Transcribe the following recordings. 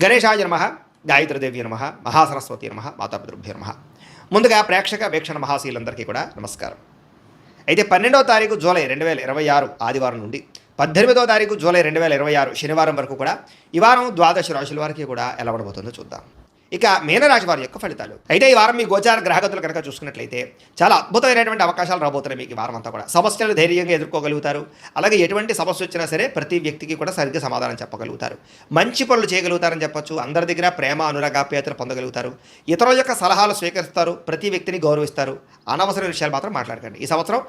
గణేశాయ నమః, గాయత్రీదేవి నమః, మహాసరస్వతి నమః, మాతాపితృభ్యో నమః. ముందుగా ప్రేక్షక వీక్షణ మహాశీలందరికీ కూడా నమస్కారం. అయితే 12వ తారీఖు జూలై 2026 ఆదివారం నుండి 18వ తారీఖు జూలై 2026 శనివారం వరకు కూడా ఈ వారం ద్వాదశ రాశుల వారికి కూడా ఎలా ఉండబోతుందో చూద్దాం. ఇక మీనరాశి వారి యొక్క ఫలితాలు. అయితే ఈ వారం మీ గోచార గ్రహగతులు కనుక చూసుకున్నట్లయితే చాలా అద్భుతమైనటువంటి అవకాశాలు రాబోతున్నాయి. మీకు ఈ వారం అంతా కూడా సమస్యలు ధైర్యంగా ఎదుర్కోగలుగుతారు. అలాగే ఎటువంటి సమస్య వచ్చినా సరే ప్రతి వ్యక్తికి కూడా సరిగ్గా సమాధానం చెప్పగలుగుతారు. మంచి పనులు చేయగలుగుతారని చెప్పొచ్చు. అందరి దగ్గర ప్రేమ అనురాగాప్యాయతలు పొందగలుగుతారు. ఇతరుల యొక్క సలహాలు స్వీకరిస్తారు. ప్రతి వ్యక్తిని గౌరవిస్తారు. అనవసర విషయాలు మాత్రం మాట్లాడకండి. ఈ సంవత్సరం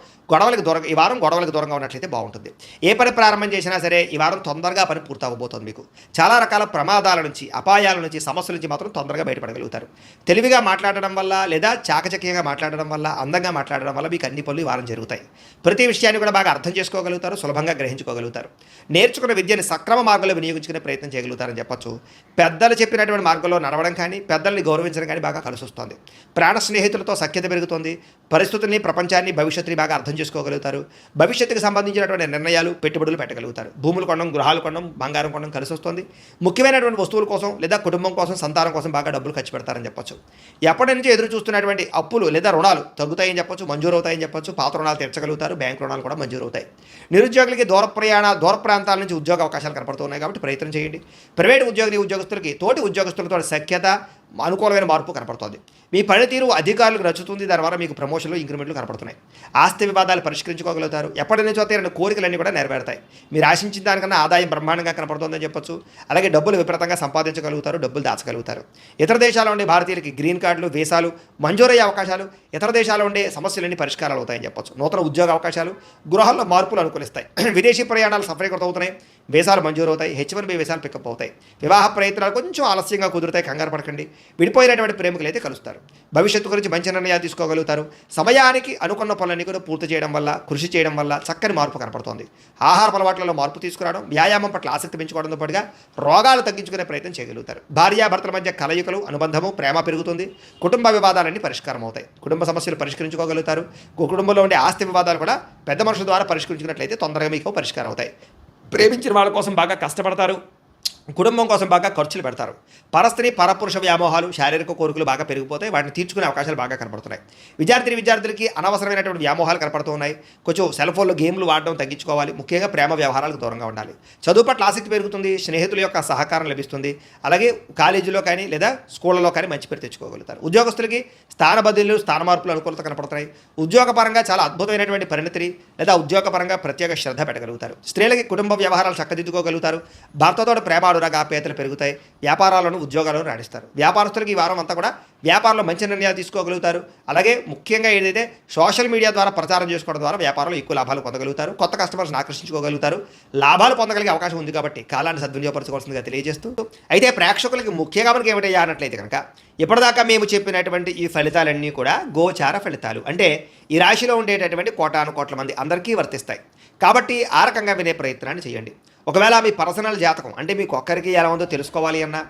ఈ వారం గొడవలకు దూరంగా ఉన్నట్లయితే బాగుంటుంది. ఏ పని ప్రారంభం చేసినా సరే ఈ వారం తొందరగా పని పూర్తవబోతోంది. మీకు చాలా రకాల ప్రమాదాల నుంచి, అపాయాల నుంచి, సమస్యల నుంచి మాత్రం తొందరగా బయటపడగలుగుతారు. తెలివిగా మాట్లాడడం వల్ల లేదా చాకచక్యంగా మాట్లాడడం వల్ల, అందంగా మాట్లాడడం వల్ల మీకు అన్ని పనులు ఈ వారం జరుగుతాయి. ప్రతి విషయాన్ని కూడా బాగా అర్థం చేసుకోగలుగుతారు. సులభంగా గ్రహించుకోగలుగుతారు. నేర్చుకున్న విద్యని సక్రమ మార్గంలో వినియోగించుకునే ప్రయత్నం చేయగలుగుతారని చెప్పొచ్చు. పెద్దలు చెప్పినటువంటి మార్గంలో నడవడం కానీ, పెద్దల్ని గౌరవించడం కానీ బాగా కలిసి వస్తుంది. ప్రాణ స్నేహితులతో సఖ్యత పెరుగుతుంది. పరిస్థితుల్ని, ప్రపంచాన్ని, భవిష్యత్తుని బాగా అర్థం చేసుకోగలుగుతారు. భవిష్యత్తుకు సంబంధించినటువంటి నిర్ణయాలు, పెట్టుబడులు పెట్టగలుగుతారు. భూములు కొనడం, గృహాలు కొనడం, బంగారం కొనడం కలిసి వస్తుంది. ముఖ్యమైనటువంటి వస్తువుల కోసం లేదా కుటుంబం కోసం, సంతానం కోసం బాగా డబ్బులు ఖర్చు పెడతారని చెప్పొచ్చు. ఎప్పటి నుంచి ఎదురు చూస్తున్నటువంటి అప్పులు లేదా రుణాలు తగ్గుతాయని చెప్పొచ్చు, మంజూరు అవుతాయని చెప్పొచ్చు. పాత రుణాలు తీర్చగలుగుతారు. బ్యాంకు రుణాలు కూడా మంజూరు అవుతాయి. నిరుద్యోగులకి దూర ప్రాంతాల నుంచి ఉద్యోగ అవకాశాలు కనపడుతున్నాయి కాబట్టి ప్రయత్నం చేయండి. ప్రైవేటు ఉద్యోగస్తులకి తోటి ఉద్యోగస్తులతో సఖ్యత, అనుకూలమైన మార్పు కనపడుతుంది. మీ పనితీరు అధికారులకు నచ్చుతుంది. దానివల్ల మీకు ప్రమోషన్లు, ఇంక్రిమెంట్లు కనపడుతున్నాయి. ఆస్తి వివాదాలు పరిష్కరించుకోగలుగుతారు. ఎప్పటి నుంచో తీరిన కోరికలన్నీ కూడా నెరవేరుతాయి. మీరు ఆశించిన దానికన్నా ఆదాయం బ్రహ్మాండంగా కనపడుతుందని చెప్పొచ్చు. అలాగే డబ్బులు విపరీతంగా సంపాదించగలుగుతారు. డబ్బులు దాచగలుగుతారు. ఇతర దేశాల్లో ఉండే భారతీయులకి గ్రీన్ కార్డులు, వీసాలు మంజూరయ్యే అవకాశాలు, ఇతర దేశాల్లో ఉండే సమస్యలన్నీ పరిష్కారాలు అవుతాయని చెప్పొచ్చు. నూతన ఉద్యోగ అవకాశాలు, గృహాల్లో మార్పులు అనుకూలిస్తాయి. విదేశీ ప్రయాణాలు సఫలీకృతం అవుతున్నాయి. వీసాలు మంజూరు అవుతాయి. H1B వీసాలు పికప్ అవుతాయి. వివాహ ప్రయత్నాలు కొంచెం ఆలస్యంగా కుదురుతాయి. కంగారు పడకండి. విడిపోయినటువంటి ప్రేమికులు అయితే కలుస్తారు. భవిష్యత్తు గురించి మంచి నిర్ణయాలు తీసుకోగలుగుతారు. సమయానికి అనుకున్న పనులన్నీ కూడా పూర్తి చేయడం వల్ల, కృషి చేయడం వల్ల చక్కని మార్పు కనపడుతుంది. ఆహార అలవాట్లలో మార్పు తీసుకురావడం, వ్యాయామం పట్ల ఆసక్తి పెంచుకోవడంతో పాటుగా రోగాలు తగ్గించుకునే ప్రయత్నం చేయగలుగుతారు. భార్యాభర్తల మధ్య కలయికలు, అనుబంధము, ప్రేమ పెరుగుతుంది. కుటుంబ వివాదాలన్నీ పరిష్కారం అవుతాయి. కుటుంబ సమస్యలు పరిష్కరించుకోగలుగుతారు. కుటుంబంలో ఉండే ఆస్తి వివాదాలు కూడా పెద్ద మనుషుల ద్వారా పరిష్కరించుకున్నట్లయితే తొందరగా మీకు పరిష్కారం అవుతాయి. ప్రేమించిన వాళ్ళ కోసం బాగా కష్టపడతారు. కుటుంబం కోసం బాగా ఖర్చులు పెడతారు. పరస్త్రీ పరపురుష వ్యామోహాలు, శారీరక కోరికలు బాగా పెరిగిపోతాయి. వాటిని తీర్చుకునే అవకాశాలు బాగా కనపడుతున్నాయి. విద్యార్థులకి అనవసరమైనటువంటి వ్యామోహాలు కనపడుతూ ఉన్నాయి. కొంచెం సెల్ ఫోన్లో గేమ్లు వాడడం తగ్గించుకోవాలి. ముఖ్యంగా ప్రేమ వ్యవహారాలకు దూరంగా ఉండాలి. చదువు పట్ల ఆసక్తి పెరుగుతుంది. స్నేహితుల యొక్క సహకారం లభిస్తుంది. అలాగే కాలేజీలో కానీ లేదా స్కూళ్ళలో కానీ మంచి పేరు తెచ్చుకోగలుగుతారు. ఉద్యోగస్తులకి స్థాన బదిలీలు, స్థాన మార్పులు అనుకూలత కనపడుతున్నాయి. ఉద్యోగపరంగా చాలా అద్భుతమైనటువంటి పరిణతిని లేదా ఉద్యోగపరంగా ప్రత్యేక శ్రద్ధ పెట్టగలుగుతారు. స్త్రీలకి కుటుంబ వ్యవహారాలు చక్కదిద్దుకోగలుగుతారు. భర్తతో ప్రేమ అనురాగాప్యాయతలు పెరుగుతాయి. వ్యాపారాలను, ఉద్యోగాలను రాణిస్తారు. వ్యాపారస్తులకు ఈ వారం అంతా కూడా వ్యాపారంలో మంచి నిర్ణయాలు తీసుకోగలుగుతారు. అలాగే ముఖ్యంగా ఏదైతే సోషల్ మీడియా ద్వారా ప్రచారం చేసుకోవడం ద్వారా వ్యాపారంలో ఎక్కువ లాభాలు పొందగలుగుతారు. కొత్త కస్టమర్స్ని ఆకర్షించుకోగలుగుతారు. లాభాలు పొందగలిగే అవకాశం ఉంది కాబట్టి కాలాన్ని సద్వినియోగపరచుకోవాల్సిందిగా తెలియజేస్తూ, అయితే ప్రేక్షకులకి ముఖ్యంగా మనకి ఏమిటయ్యా అన్నట్లయితే కనుక ఇప్పటిదాకా మేము చెప్పినటువంటి ఈ ఫలితాలన్నీ కూడా గోచార ఫలితాలు. అంటే ఈ రాశిలో ఉండేటటువంటి కోటాను కోట్ల మంది అందరికీ వర్తిస్తాయి. కాబట్టి ఆ రకంగా వినే ప్రయత్నాన్ని చేయండి. ఒకవేళ మీ పర్సనల్ జాతకం అంటే మీకు ఒక్కరికి ఎలా ఉందో తెలుసుకోవాలి అన్నా,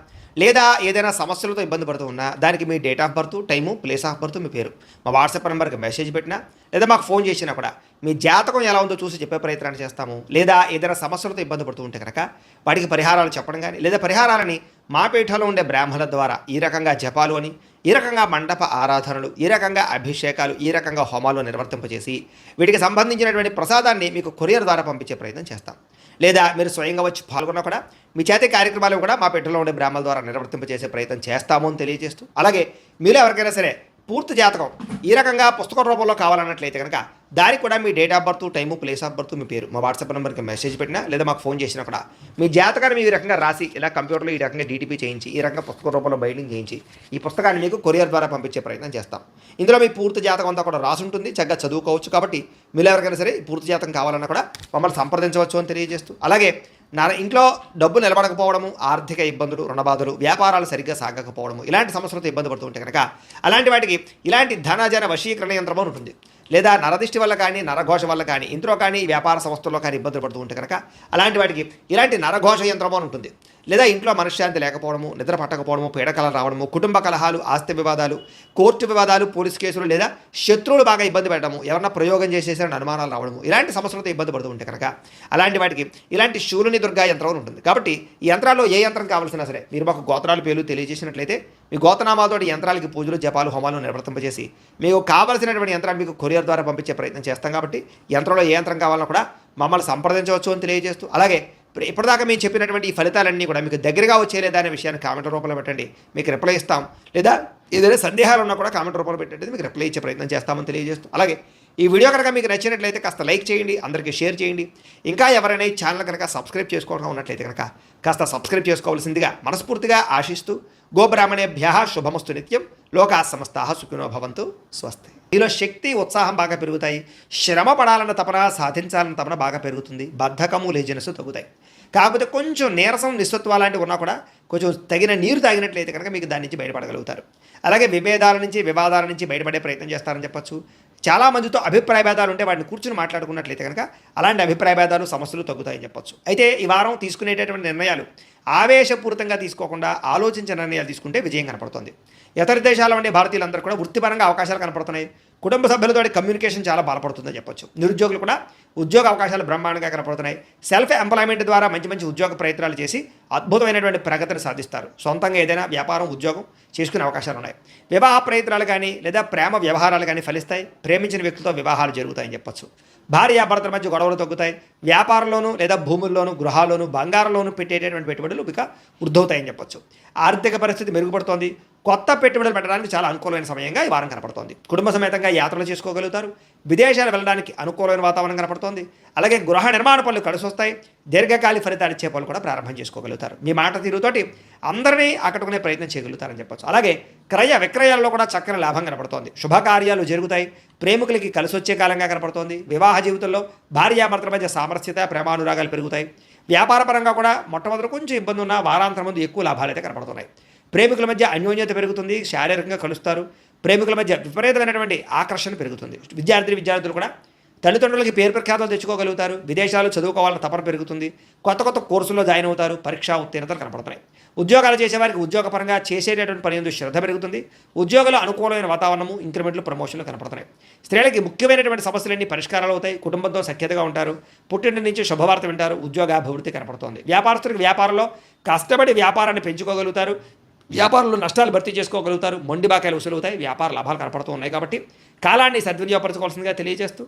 లేదా ఏదైనా సమస్యలతో ఇబ్బంది పడుతూ ఉన్నా దానికి మీ date of birth, time, place of birth, మీ పేరు మా వాట్సాప్ నెంబర్కి మెసేజ్ పెట్టినా లేదా మాకు ఫోన్ చేసినా కూడా మీ జాతకం ఎలా ఉందో చూసి చెప్పే ప్రయత్నాన్ని చేస్తాము. లేదా ఏదైనా సమస్యలతో ఇబ్బంది పడుతూ ఉంటే కనుక వాటికి పరిహారాలు చెప్పడం కానీ, లేదా పరిహారాలని మా పీఠంలో ఉండే బ్రాహ్మణుల ద్వారా ఈ రకంగా జపాలు అని, ఈ రకంగా మండప ఆరాధనలు, ఈ రకంగా అభిషేకాలు, ఈ రకంగా హోమాలు నిర్వర్తింపజేసి వీటికి సంబంధించినటువంటి ప్రసాదాన్ని మీకు కొరియర్ ద్వారా పంపించే ప్రయత్నం చేస్తాం. లేదా మీరు స్వయంగా వచ్చి పాల్గొన్నా కూడా మీ చేతి కార్యక్రమాలు కూడా మా పీఠంలో ఉండే బ్రాహ్మణుల ద్వారా నిర్వర్తింపజేసే ప్రయత్నం చేస్తాము అని తెలియజేస్తూ, అలాగే మీలో ఎవరికైనా సరే పూర్తి జాతకం ఈ రకంగా పుస్తక రూపంలో కావాలన్నట్లయితే కనుక దానికి కూడా మీ date of birth, time, place of birth, మీ పేరు మా వాట్సాప్ నెంబర్కి మెసేజ్ పెట్టినా లేదా మాకు ఫోన్ చేసినా కూడా మీ జాతకాన్ని మీ రకంగా రాసి ఇలా కంప్యూటర్లో ఈ రకంగా DTP చేయించి ఈ రకంగా పుస్తక రూపంలో బైండింగ్ చేయించి ఈ పుస్తకాన్ని మీకు కొరియర్ ద్వారా పంపించే ప్రయత్నం చేస్తాం. ఇందులో మీ పూర్తి జాతకం అంతా కూడా రాసి ఉంటుంది. చక్కగా చదువుకోవచ్చు. కాబట్టి మీరు ఎవరికైనా సరే ఈ పూర్తి జాతకం కావాలన్నా కూడా మమ్మల్ని సంప్రదించవచ్చు అని తెలియజేస్తూ, అలాగే నా ఇంట్లో డబ్బు నిలబడకపోవడము, ఆర్థిక ఇబ్బందులు, రుణబాధలు, వ్యాపారాలు సరిగ్గా సాగకపోవడము, ఇలాంటి సమస్యలతో ఇబ్బంది పడుతూ ఉంటే కనుక అలాంటి వాటికి ఇలాంటి ధనజన వశీకరణ యంత్రం ఉంటుంది. లేదా నరదిష్టి వల్ల కానీ నరఘోష వల్ల కానీ ఇంట్లో కానీ వ్యాపార సంస్థల్లో కానీ ఇబ్బందులు పడుతూ ఉంటే కనుక అలాంటి వాటికి ఇలాంటి నరఘోష యంత్రము అని ఉంటుంది. లేదా ఇంట్లో మనశ్శాంతి లేకపోవడము, నిద్ర పట్టకపోవడము, పీడకలలు రావడము, కుటుంబ కలహాలు, ఆస్తి వివాదాలు, కోర్టు వివాదాలు, పోలీస్ కేసులు, లేదా శత్రువులు బాగా ఇబ్బంది పెట్టడము, ఎవరన్నా ప్రయోగం చేసేసారని అనుమానాలు రావడము, ఇలాంటి సమస్యలతో ఇబ్బంది పడుతూ ఉంటే కనుక అలాంటి వాటికి ఇలాంటి శూలుని దుర్గా యంత్రం ఉంటుంది. కాబట్టి ఈ యంత్రాల్లో ఏ యంత్రం కావాల్సినా సరే మీరు మాకు గోత్రాలు పేర్లు తెలియజేసినట్లయితే మీ గోత్రనామాలతో యంత్రాలకి పూజలు, జపాలు, హోమాలు నిర్వర్తింపజేసి మీకు కావాల్సినటువంటి యంత్రాన్ని మీకు కొరియర్ ద్వారా పంపించే ప్రయత్నం చేస్తాం. కాబట్టి యంత్రంలో ఏ యంత్రం కావాలన్నా కూడా మమ్మల్ని సంప్రదించవచ్చు అని తెలియజేస్తూ, అలాగే ఇప్పటిదాకా మేము చెప్పినటువంటి ఈ ఫలితాలన్నీ కూడా మీకు దగ్గరగా వచ్చేలేదా అనే విషయాన్ని కామెంట్ రూపంలో పెట్టండి, మీకు రిప్లై ఇస్తాం. లేదా ఏదైనా సందేహాలు ఉన్నా కూడా కామెంట్ రూపంలో పెట్టండి, మీకు రిప్లై ఇచ్చే ప్రయత్నం చేస్తామని తెలియజేస్తూ, అలాగే ఈ వీడియో కనుక మీకు నచ్చినట్లయితే కాస్త లైక్ చేయండి, అందరికీ షేర్ చేయండి. ఇంకా ఎవరైనా ఈ ఛానల్ కనుక సబ్స్క్రైబ్ చేసుకోవడం ఉన్నట్లయితే కనుక కాస్త సబ్స్క్రైబ్ చేసుకోవాల్సిందిగా మనస్ఫూర్తిగా ఆశిస్తూ, గోబ్రాహ్మణేభ్యః శుభమస్తు నిత్యం, లోకాః సమస్తాః సుఖినో భవంతు, స్వస్తి. మీలో శక్తి, ఉత్సాహం బాగా పెరుగుతాయి. శ్రమ పడాలన్న తపన, సాధించాలన్న తపన బాగా పెరుగుతుంది. బద్ధకము, లేజినెస్ తగ్గుతాయి. కాకపోతే కొంచెం నీరసం, నిస్సత్వ లాంటివి ఉన్నా కూడా కొంచెం తగిన నీరు తాగినట్లయితే కనుక మీకు దాని నుంచి బయటపడగలుగుతారు. అలాగే విభేదాల నుంచి, వివాదాల నుంచి బయటపడే ప్రయత్నం చేస్తారని చెప్పచ్చు. చాలామందితో అభిప్రాయ భేదాలు ఉంటే వాటిని కూర్చుని మాట్లాడుకున్నట్లయితే కనుక అలాంటి అభిప్రాయ భేదాలు, సమస్యలు తగ్గుతాయని చెప్పచ్చు. అయితే ఈ వారం తీసుకునేటటువంటి నిర్ణయాలు ఆవేశపూరితంగా తీసుకోకుండా ఆలోచించిన నిర్ణయాలు తీసుకుంటే విజయం కనపడుతుంది. ఇతర దేశాల వంటి భారతీయులందరూ కూడా వృత్తిపరంగా అవకాశాలు కనపడుతున్నాయి. కుటుంబ సభ్యులతో కమ్యూనికేషన్ చాలా బలపడుతుందని చెప్పొచ్చు. నిరుద్యోగులు కూడా ఉద్యోగ అవకాశాలు బ్రహ్మాండంగా కనపడుతున్నాయి. సెల్ఫ్ ఎంప్లాయ్మెంట్ ద్వారా మంచి మంచి ఉద్యోగ ప్రయత్నాలు చేసి అద్భుతమైనటువంటి ప్రగతిని సాధిస్తారు. సొంతంగా ఏదైనా వ్యాపారం, ఉద్యోగం చేసుకునే అవకాశాలు ఉన్నాయి. వివాహ ప్రయత్నాలు కానీ లేదా ప్రేమ వ్యవహారాలు కానీ ఫలిస్తాయి. ప్రేమించిన వ్యక్తులతో వివాహాలు జరుగుతాయని చెప్పొచ్చు. భార్యాభర్తల మధ్య గొడవలు తగ్గుతాయి. వ్యాపారంలోనూ లేదా భూముల్లోనూ, గృహాల్లోనూ, బంగారంలోనూ పెట్టేటటువంటి పెట్టుబడులు ఇక వృద్ధవుతాయని చెప్పొచ్చు. ఆర్థిక పరిస్థితి మెరుగుపడుతోంది. కొత్త పెట్టుబడులు పెట్టడానికి చాలా అనుకూలమైన సమయంగా ఈ వారం కనపడుతోంది. కుటుంబ సమేతంగా యాత్రలు చేసుకోగలుగుతారు. విదేశాలు వెళ్ళడానికి అనుకూలమైన వాతావరణం కనపడుతోంది. అలాగే గృహ నిర్మాణ పనులు కలిసి వస్తాయి. దీర్ఘకాలిక ఫలితాలు ఇచ్చే పనులు కూడా ప్రారంభం చేసుకోగలుగుతారు. మీ మాట తీరుతోటి అందరినీ ఆకట్టుకునే ప్రయత్నం చేయగలుగుతారని చెప్పొచ్చు. అలాగే క్రయ విక్రయాల్లో కూడా చక్కని లాభం కనపడుతోంది. శుభకార్యాలు జరుగుతాయి. ప్రేమికులకి కలిసి వచ్చే కాలంగా కనపడుతోంది. వివాహ జీవితంలో భార్యాభర్తల మధ్య సామరస్యత, ప్రేమానురాగాలు పెరుగుతాయి. వ్యాపారపరంగా కూడా మొట్టమొదటి కొంచెం ఇబ్బంది ఉన్న వారాంతరం ముందు ఎక్కువ లాభాలు అయితే కనపడుతున్నాయి. ప్రేమికుల మధ్య అన్యోన్యత పెరుగుతుంది. శారీరకంగా కలుస్తారు. ప్రేమికుల మధ్య విపరీతమైనటువంటి ఆకర్షణ పెరుగుతుంది. విద్యార్థులు కూడా తల్లిదండ్రులకి పేరు ప్రఖ్యాతలు తెచ్చుకోగలుగుతారు. విదేశాలు చదువుకోవాలన్న తపన పెరుగుతుంది. కొత్త కొత్త కోర్సుల్లో జాయిన్ అవుతారు. పరీక్షా ఉత్తీర్ణతలు కనపడుతున్నాయి. ఉద్యోగాలు చేసేవారికి ఉద్యోగపరంగా చేసేటటువంటి పని ఎందుకు శ్రద్ధ పెరుగుతుంది. ఉద్యోగులు అనుకూలమైన వాతావరణము, ఇంక్రిమెంట్లు, ప్రమోషన్లు కనపడుతున్నాయి. స్త్రీలకి ముఖ్యమైనటువంటి సమస్యలన్నీ పరిష్కారాలు అవుతాయి. కుటుంబంతో సఖ్యతగా ఉంటారు. పుట్టింటి నుంచి శుభవార్త వింటారు. ఉద్యోగాభివృద్ధి కనపడుతోంది. వ్యాపారస్తులకు వ్యాపారంలో కష్టపడి వ్యాపారాన్ని పెంచుకోగలుగుతారు. వ్యాపారంలో నష్టాలు భర్తీ చేసుకోగలుగుతారు. మొండి బాకాయలు వసూలవుతాయి. వ్యాపార లాభాలు కనపడుతూ ఉన్నాయి. కాబట్టి కాలాన్ని సద్వినియోగపరచుకోవాల్సిందిగా తెలియజేస్తూ